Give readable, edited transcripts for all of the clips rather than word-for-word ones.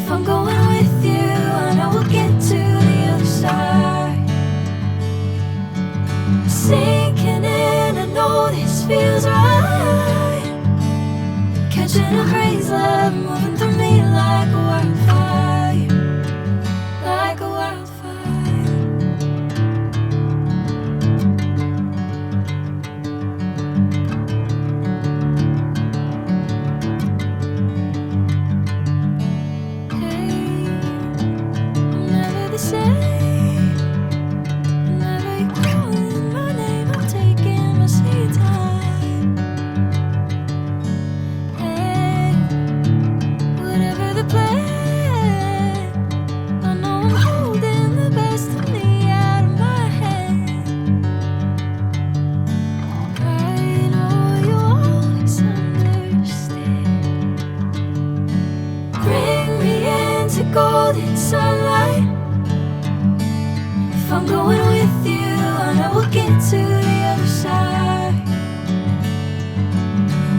If I'm going with you, I know we'll get to the other side. Sinking in, I know this feels right. Catching a crazy love, moving through me like a wildfire, like a wildfire. Golden sunlight. If I'm going with you, I know we'll get to the other side.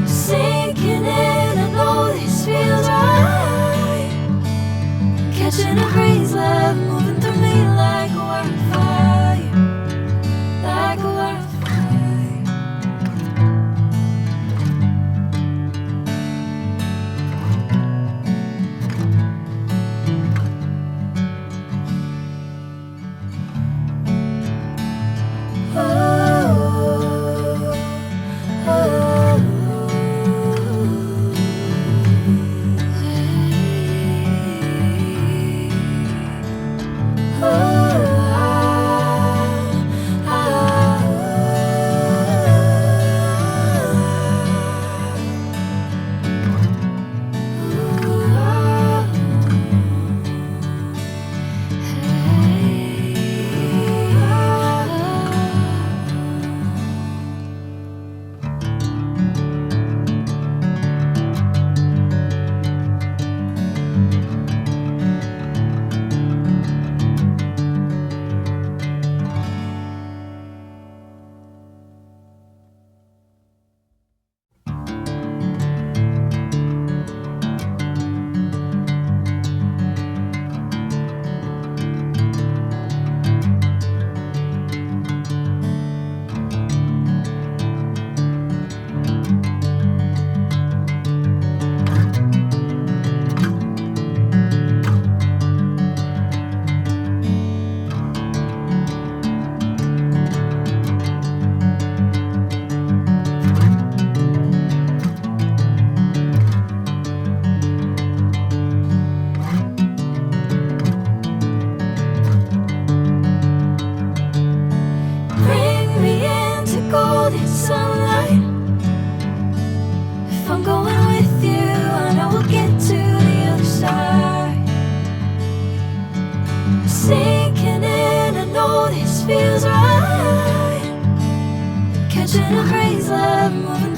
Sinking in, I know this feels right. Catching a crazy love, moving through me like a wildfire, like a wildfire. Golden sunlight. If I'm going with you, I know we'll get to the other side. Sinking in, I know this feels right. Catching a crazy love, moving